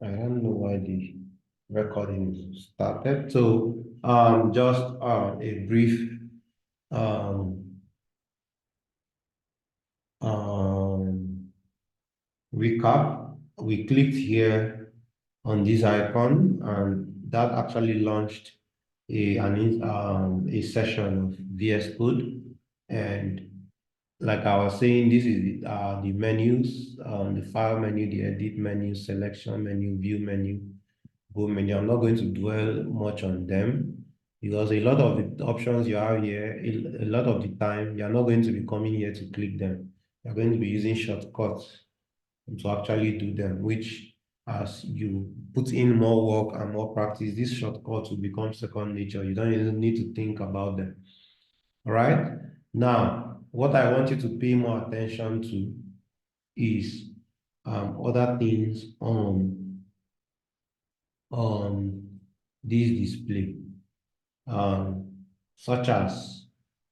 I don't know why the recording started. So, just a brief um, um, recap. We clicked here on this icon, and that actually launched a session of VS Code. And like I was saying, this is the menus, the file menu, the edit menu, selection menu, view menu, go menu. I'm not going to dwell much on them because a lot of the options you have here, a lot of the time, you're not going to be coming here to click them. You're going to be using shortcuts to actually do them, which as you put in more work and more practice, these shortcuts will become second nature. You don't even need to think about them. All right. Now, what I want you to pay more attention to is other things on this display, such as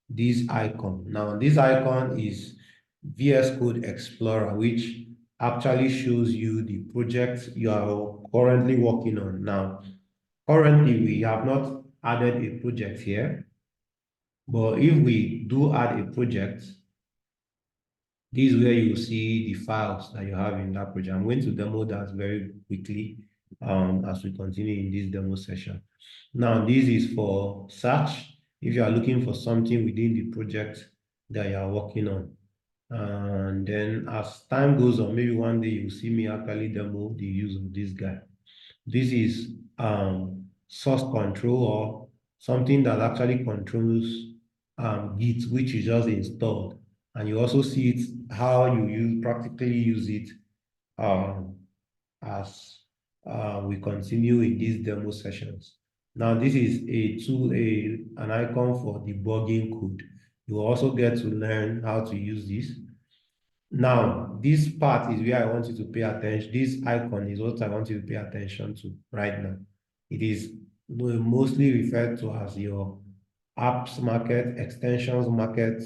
this icon. Now, this icon is VS Code Explorer, which actually shows you the project you are currently working on. Now, currently, we have not added a project here, but if we do add a project, this is where you see the files that you have in that project. I'm going to demo that very quickly as we continue in this demo session. Now, this is for search. If you are looking for something within the project that you are working on. And then as time goes on, maybe one day you'll see me actually demo the use of this guy. This is source control or something that actually controls Git, which you just installed. And you also see it how you practically use it um, as we continue in these demo sessions. Now, this is a tool, an icon for debugging code. You will also get to learn how to use this. Now, this part is where I want you to pay attention. This icon is what I want you to pay attention to right now. It is mostly referred to as your apps market, extensions market,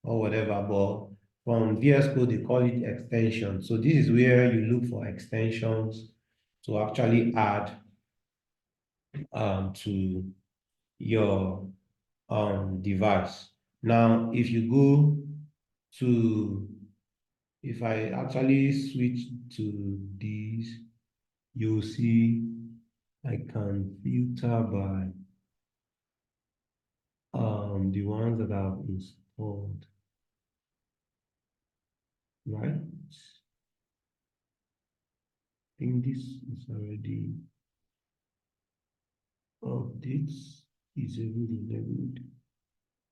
or whatever, but from VS Code, they call it extension. So this is where you look for extensions to actually add to your device. Now, if you go to if I actually switch to this, you'll see I can filter by the ones that I've installed, right? I think this is already updates disabled enabled.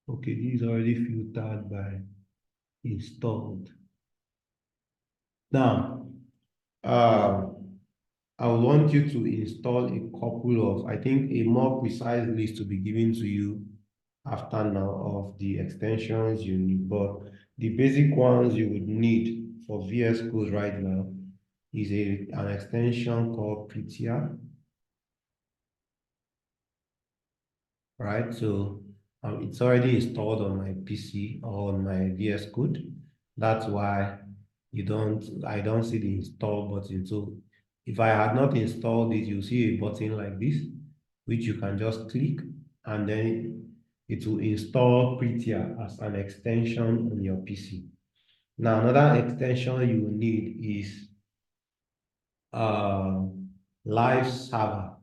Okay, this is already filtered by installed. Now, I want you to install a couple of, I think a more precise list to be given to you after now of the extensions you need. But the basic ones you would need for VS Code right now is an extension called Prettier, right? So it's already installed on my PC or on my VS Code. That's why I don't see the install button. So if I had not installed it, you see a button like this, which you can just click and then it will install Prettier as an extension on your PC. Now, another extension you will need is uh, Live Server.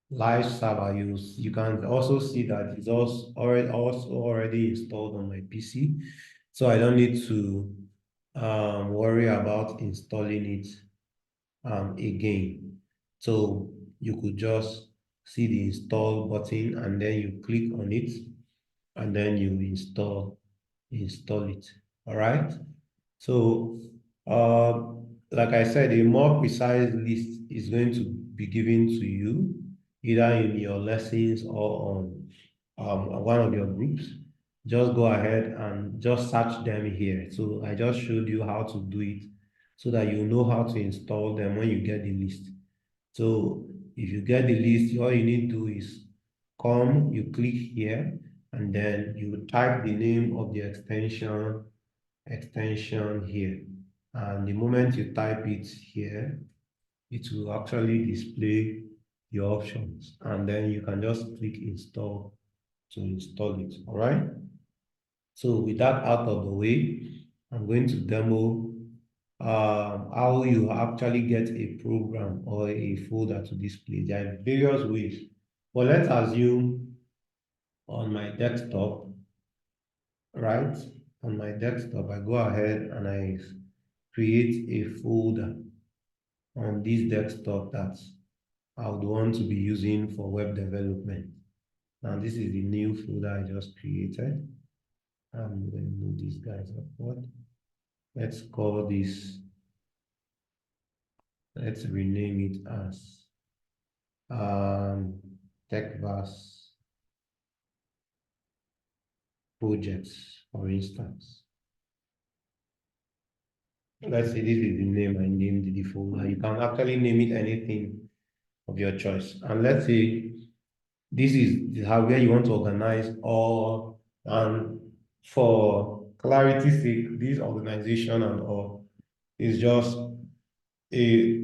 Live Server, you can also see that it's also already installed on my PC, so I don't need to worry about installing it again. So you could just see the install button and then you click on it and then you install it. All right. So like I said, a more precise list is going to be given to you either in your lessons or on one of your groups. Just go ahead and just search them here. So I just showed you how to do it so that you know how to install them when you get the list. So if you get the list, all you need to do is come, you click here, and then you type the name of the extension here. And the moment you type it here, it will actually display your options. And then you can just click install to install it. All right. So with that out of the way, I'm going to demo how you actually get a program or a folder to display. There are various ways. But let's assume on my desktop, right? On my desktop, I go ahead and I create a folder on this desktop that I would want to be using for web development. Now, this is the new folder I just created. I'm going to move these guys upward. Let's call this, let's rename it as TechVas projects, for instance. Let's say this is the name I named the folder. You can actually name it anything of your choice. And let's say this is how where you want to organize all, and for clarity's sake, this organization and all is just a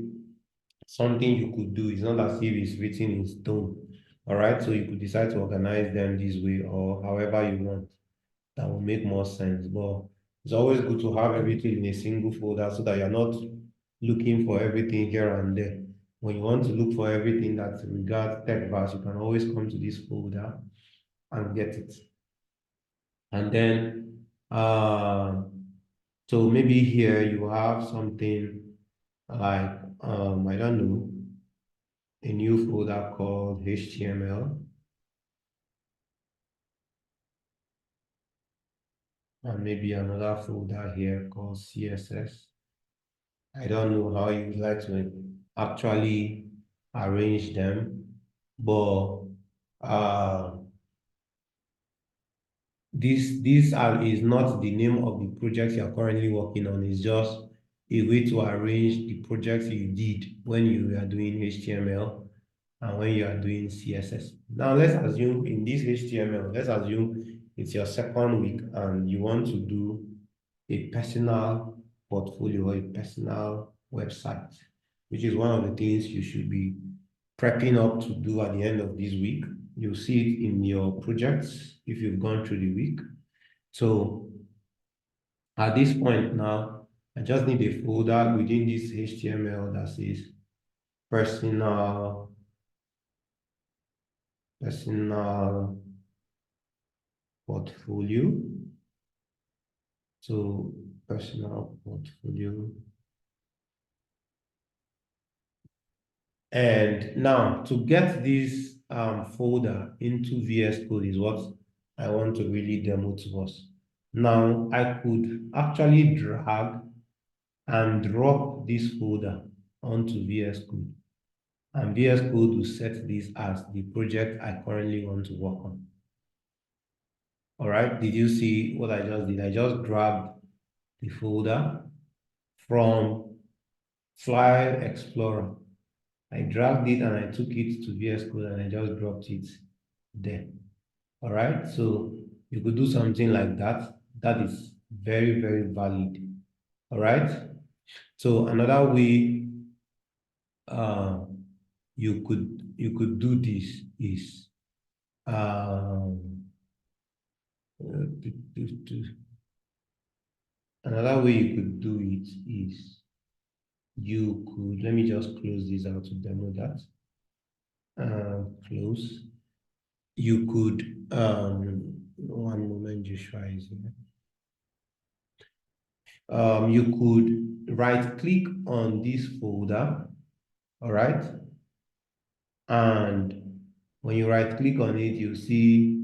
something you could do. It's not as if it's written in stone. All right. So you could decide to organize them this way or however you want. That will make more sense. But it's always good to have everything in a single folder so that you're not looking for everything here and there. When you want to look for everything that regards TechVas, you can always come to this folder and get it. And then, so maybe here you have something like, I don't know, a new folder called HTML, and maybe another folder here called CSS. I don't know how you would like to actually arrange them, but this is not the name of the project you're currently working on. It's just a way to arrange the projects you did when you are doing HTML and when you are doing CSS. Now let's assume in this HTML, let's assume it's your second week and you want to do a personal portfolio or a personal website, which is one of the things you should be prepping up to do at the end of this week. You'll see it in your projects if you've gone through the week. So at this point now, I just need a folder within this HTML that says personal portfolio. So personal portfolio. And now to get this folder into VS Code is what I want to really demo to us. Now I could actually drag and drop this folder onto VS Code. And VS Code will set this as the project I currently want to work on. All right, did you see what I just did? I just grabbed the folder from File Explorer. I dragged it and I took it to VS Code and I just dropped it there. All right, so you could do something like that. That is very, very valid. All right, so another way you could do this is another way you could do it is you could, let me just close this out to demo that. Close. You could, one moment, Joshua is here. You could right click on this folder, all right? And when you right click on it, you see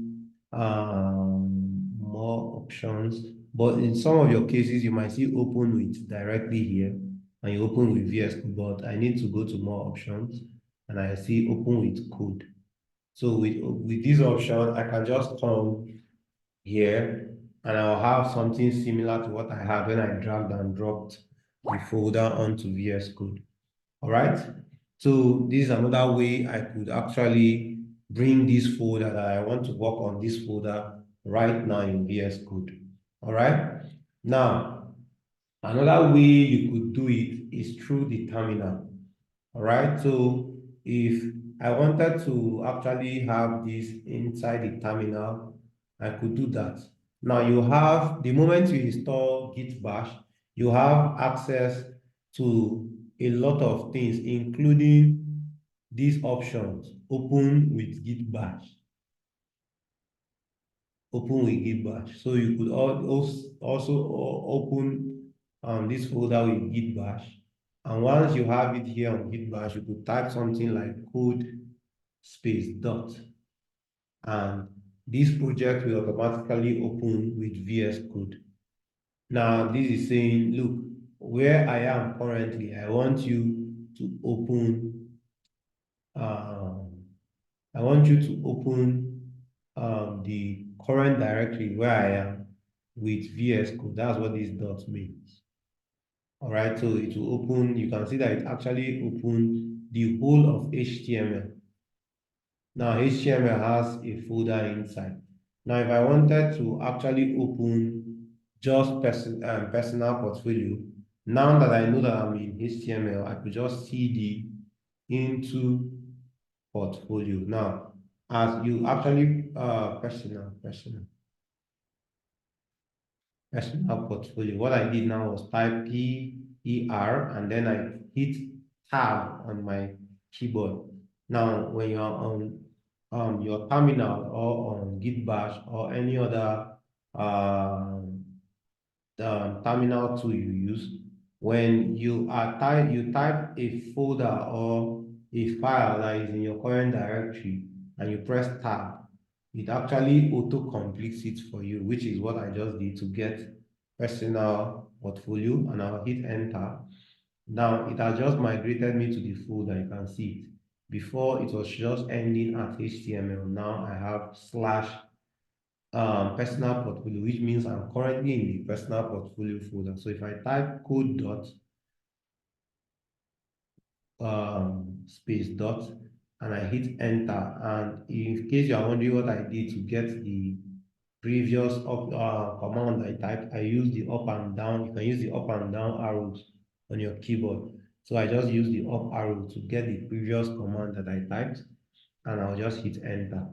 more options. But in some of your cases, you might see open with directly here and you open with VS Code, but I need to go to more options and I see open with code. So with this option, I can just come here and I'll have something similar to what I had when I dragged and dropped the folder onto VS Code. All right. So this is another way I could actually bring this folder that I want to work on this folder right now in VS Code. All right. Now, Another way you could do it is through the terminal. All right. So if I wanted to actually have this inside the terminal, I could do that. Now you have, the moment you install Git Bash, you have access to a lot of things, including these options: open with Git Bash, open with Git Bash. So you could also open this folder with Git Bash. And once you have it here on Git Bash, you could type something like code space dot, and this project will automatically open with VS Code. Now this is saying, look, where I am currently, I want you to open, um, I want you to open the current directory where I am with VS Code. That's what this dot means. All right, so it will open, you can see that it actually opened the whole of HTML. Now, HTML has a folder inside. Now, if I wanted to actually open just personal portfolio, now that I know that I'm in HTML, I could just cd into portfolio. Now, as you actually personal portfolio, what I did now was type PER and then I hit tab on my keyboard. Now, when you're on your terminal or on Git Bash or any other um, terminal tool you use, when you type a folder or a file that is in your current directory and you press tab, it actually auto completes it for you, which is what I just did to get personal portfolio, and I'll hit enter. Now it has just migrated me to the folder. You can see it. Before it was just ending at HTML. Now I have slash personal portfolio, which means I'm currently in the personal portfolio folder. So if I type code dot space dot and I hit enter, and in case you are wondering what I did to get the previous command I typed, I use the up and down. You can use the up and down arrows on your keyboard. So I just use the up arrow to get the previous command that I typed, and I'll just hit enter.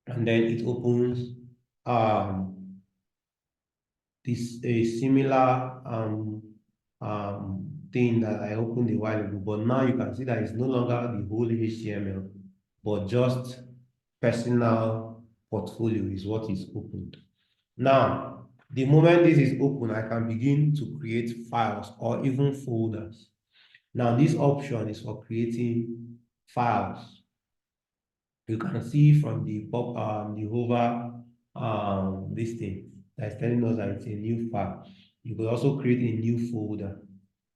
And then it opens this a similar thing that I opened a while ago, but now you can see that it's no longer the whole HTML, but just personal portfolio is what is opened. Now, the moment this is open, I can begin to create files or even folders. Now, this option is for creating files. You can see from the the hover this thing that's telling us that it's a new file. You could also create a new folder,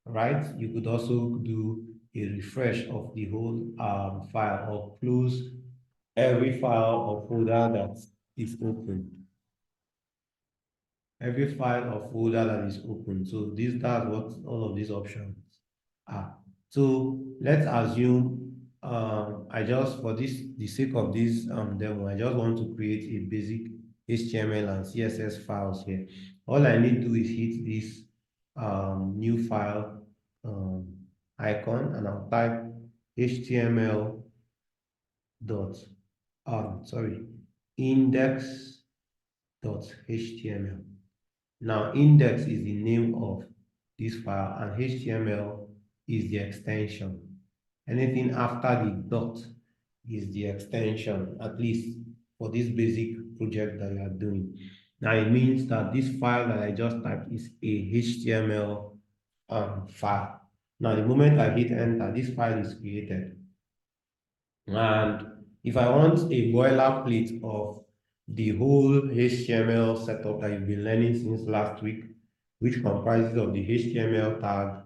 right? You could also do a refresh of the whole file or close every file or folder that is open. Every file or folder that is open. So that's what all of these options are. So let's assume I just, for the sake of this demo, I just want to create a basic HTML and CSS files here. All I need to do is hit this new file icon, and I'll type HTML dot index dot HTML. Now, index is the name of this file, and HTML is the extension. Anything after the dot is the extension, at least for this basic project that you are doing. Now, it means that this file that I just typed is a HTML file. Now, the moment I hit enter, this file is created. And if I want a boilerplate of the whole HTML setup that you've been learning since last week, which comprises of the HTML tag,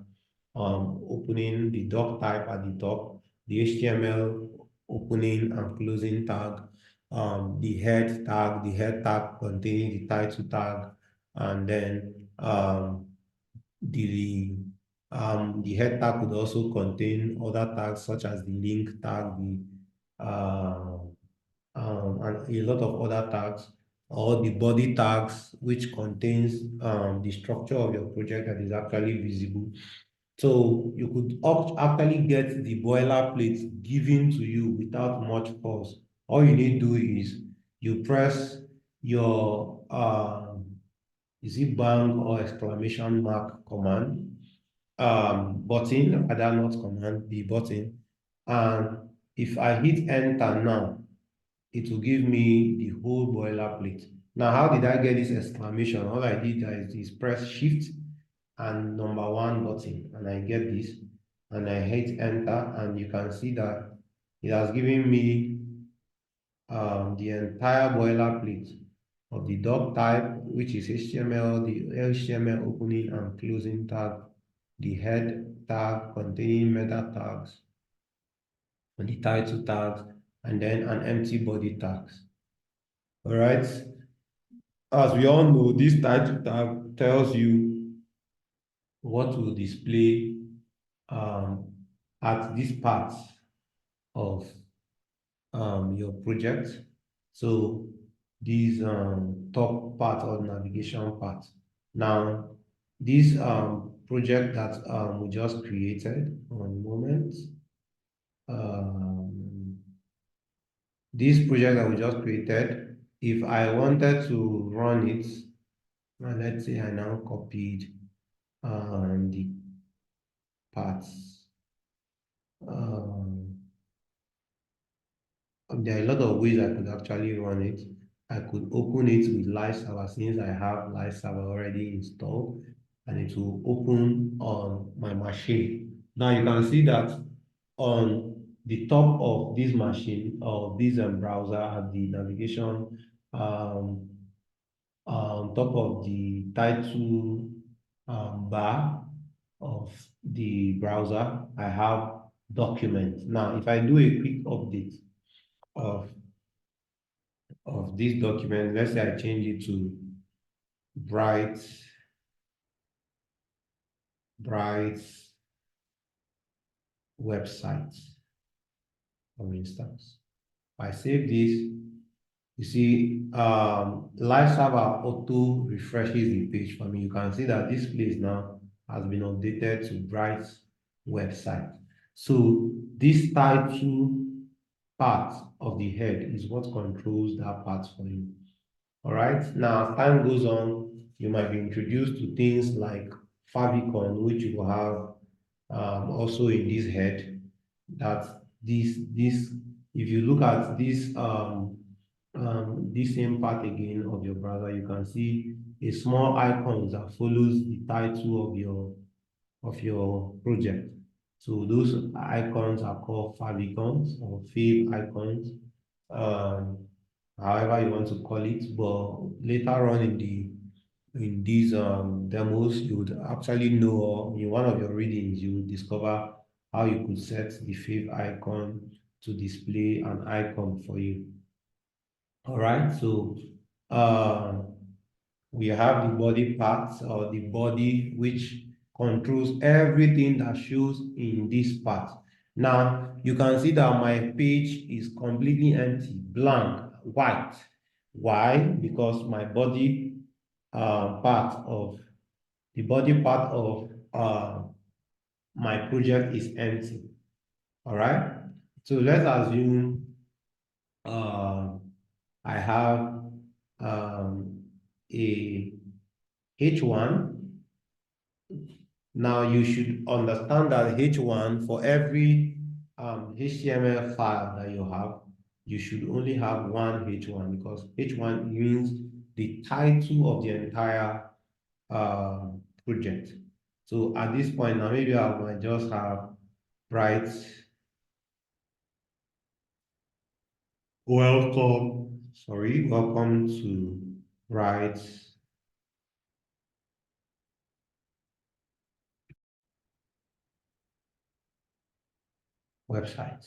opening the doc type at the top, the HTML opening and closing tag, the head tag containing the title tag, and then the the head tag could also contain other tags such as the link tag, and a lot of other tags. or the body tags, which contains the structure of your project that is actually visible. So you could actually get the boilerplate given to you without much pause. All you need to do is you press your is it bang or exclamation mark command button, rather not command, the button. And if I hit enter now, it will give me the whole boilerplate. Now, how did I get this exclamation? All I did is press shift and number one button, and I get this, and I hit enter, and you can see that it has given me the entire boilerplate of the doc type, which is HTML, the HTML opening and closing tag, the head tag containing meta tags, and the title tags, and then an empty body tags. All right. As we all know, this title tag tells you what will display um, at this part of your project. So this top part or navigation part. Now, this project that we just created, one moment. Um, this project that we just created, if I wanted to run it, let's say I now copied the parts. Um, there are a lot of ways I could actually run it. I could open it with live server since I have live server already installed, and it will open on my machine. Now you can see that on the top of this machine or this browser at the navigation um, on top of the title bar of the browser, I have documents. Now, if I do a quick update of, of this document, let's say I change it to bright, bright website, for instance. If I save this, you see, live server auto refreshes the page for me. You can see that this place now has been updated to Bright website. So this title part of the head is what controls that part for you. All right. Now, as time goes on, you might be introduced to things like favicon, which you will have also in this head. That this if you look at this same part again of your browser, you can see a small icon that follows the title of your project. So those icons are called favicons or fav icons. Um, However you want to call it, but later on in these demos, you would actually know, or in one of your readings, you would discover how you could set the fav icon to display an icon for you. All right, so uh, we have the body parts or the body which controls everything that shows in this part. Now you can see that my page is completely empty, blank, white. Why? Because my body part of the body part of my project is empty. All right. So let's assume I have a H1. Now you should understand that H1 for every HTML file that you have, you should only have one H1 because H1 means the title of the entire project. So at this point now, maybe I might just have write welcome to write website.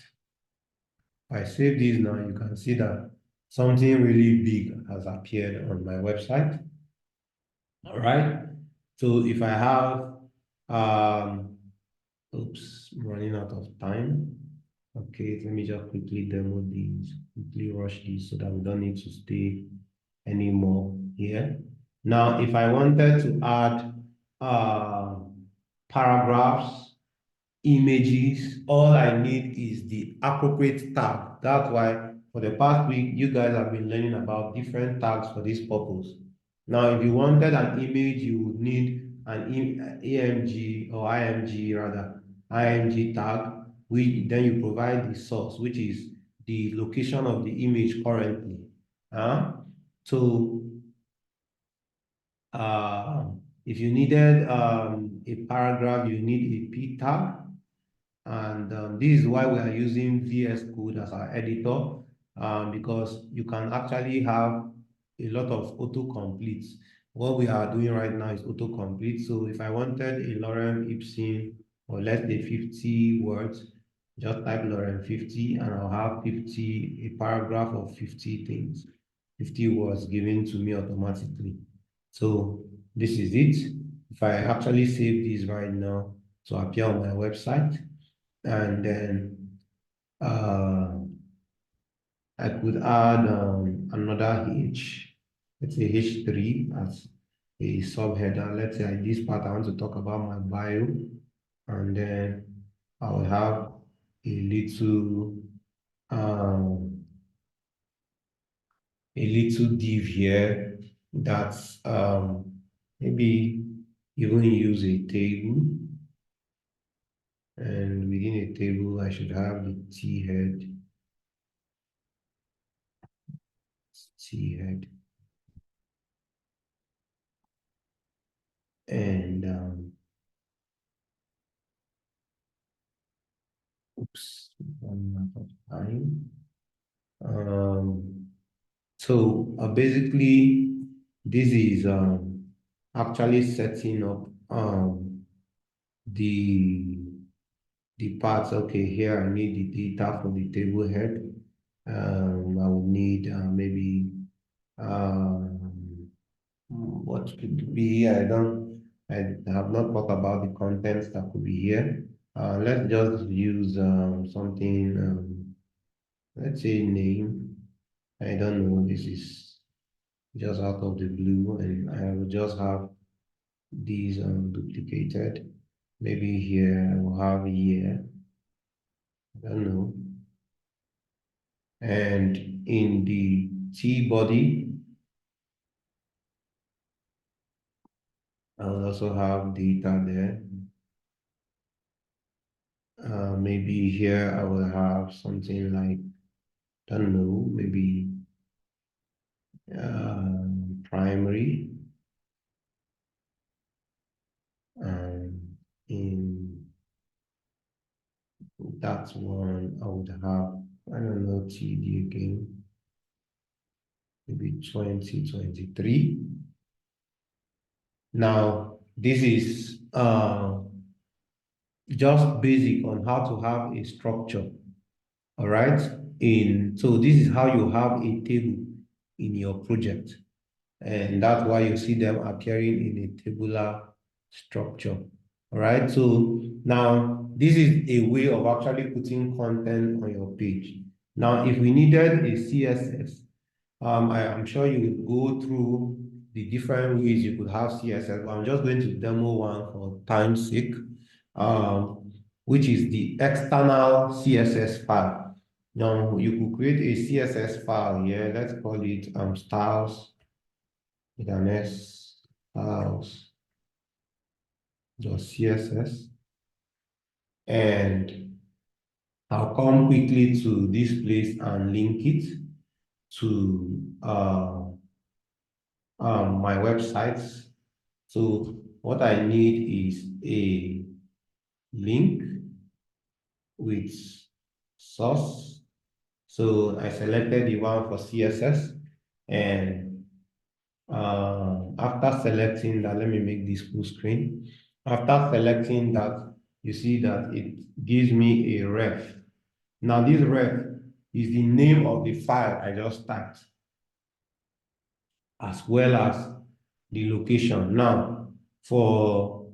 If I save this now, you can see that something really big has appeared on my website. All right. So if I have, oops, I'm running out of time. Okay, let me just quickly demo these, quickly rush these so that we don't need to stay anymore here. Now, if I wanted to add paragraphs, images, all I need is the appropriate tag. That's why for the past week, you guys have been learning about different tags for this purpose. Now, if you wanted an image, you would need an AMG or IMG rather, IMG tag, which then you provide the source, which is the location of the image currently. So if you needed a paragraph, you need a P tag. And this is why we are using VS Code as our editor, because you can actually have a lot of autocompletes. What we are doing right now is autocomplete. So if I wanted a Lorem Ipsum or let's say 50 words, just type Lorem 50 and I'll have 50, a paragraph of 50 things, 50 words given to me automatically. So this is it. If I actually save this right now to appear on my website, and then I could add another H, let's say H3 as a subheader. Let's say this part I want to talk about my bio, and then I will have um, a little div here that's maybe even use a table, and within a table I should have the T head, and oops, one out of time. So basically, this is actually setting up the parts. Okay, here I need the data for the table head. I would need maybe what could be. I have not talked about the contents that could be here. Let's just use something. Let's say name. I don't know. This is just out of the blue, and I will just have these duplicated. Maybe here I will have year. I don't know. And in the T body, I will also have data there. Maybe here I will have something like, don't know, maybe primary. In that one, I would have, I don't know, TD again, maybe 2023. Now, this is just basic on how to have a structure. All right. So this is how you have a table in your project. And that's why you see them appearing in a tabular structure. All right. So now this is a way of actually putting content on your page. Now, if we needed a CSS, I'm sure you would go through the different ways you could have CSS, but I'm just going to demo one for time's sake, which is the external CSS file. Now, you could create a CSS file here. Let's call it styles with an S, styles.css. And I'll come quickly to this place and link it to my websites. So what I need is a link with source. So I selected the one for CSS, and after selecting that, let me make this full screen. After selecting that, you see that it gives me a ref. Now this ref is the name of the file I just typed, as well as the location. Now, for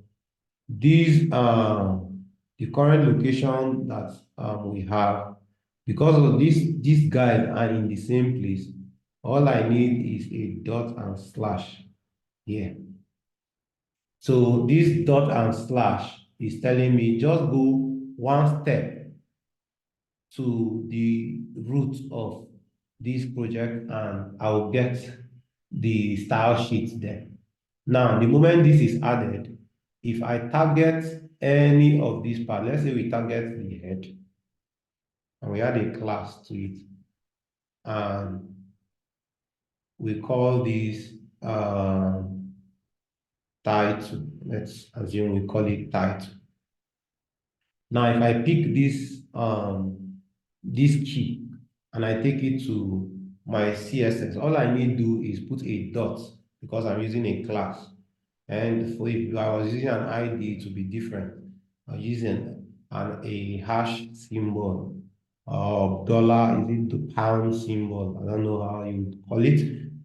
these, the current location that we have, because of these guys are in the same place, All I need is a dot and slash here. So this dot and slash is telling me just go one step to the root of this project and I'll get the style sheet there. Now, the moment this is added, if I target any of these parts, let's say we target the head and we add a class to it, and we call this title. Let's assume we call it title. Now, if I pick this key and I take it to my CSS, all I need to do is put a dot because I'm using a class. And for if I was using an ID to be different, I'm using a hash symbol or dollar, is it the pound symbol? I don't know how you call it,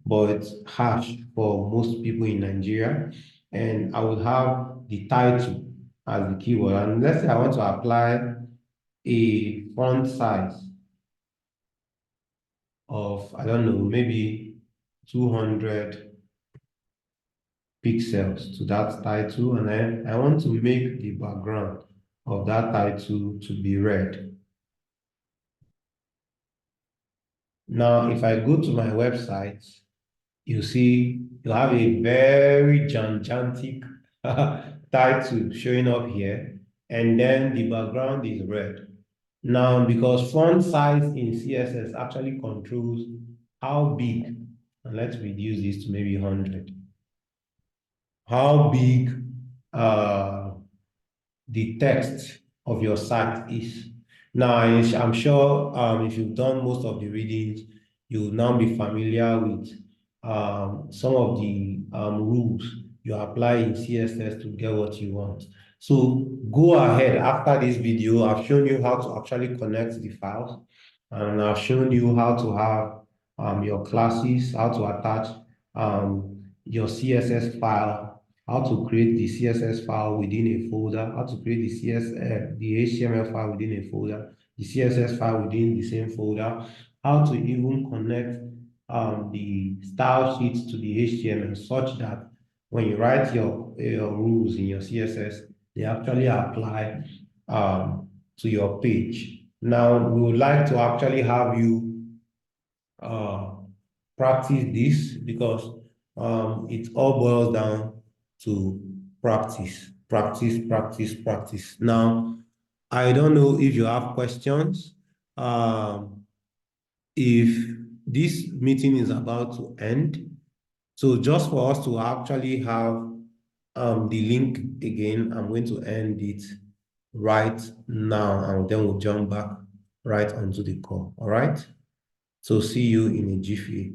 but it's hash for most people in Nigeria. And I would have the title as the keyword. And let's say I want to apply a font size of, I don't know, maybe 200 pixels to that title, and then I want to make the background of that title to be red. Now, if I go to my website, you see you have a very gigantic title showing up here, and then the background is red. Now, because font size in CSS actually controls how big, and let's reduce this to maybe 100, how big the text of your site is. Now, I'm sure if you've done most of the readings, you'll now be familiar with some of the rules you apply in CSS to get what you want. So go ahead after this video. I've shown you how to actually connect the files, and I've shown you how to have your classes, how to attach your CSS file, how to create the CSS file within a folder, how to create the HTML file within a folder, the CSS file within the same folder, how to even connect the style sheets to the HTML such that when you write your rules in your CSS, they actually apply to your page. Now, we would like to actually have you practice this because it all boils down to practice, practice, practice, practice. Now, I don't know if you have questions. If this meeting is about to end, so just for us to actually have the link again, I'm going to end it right now, and then we'll jump back right onto the call. All right. So see you in a jiffy.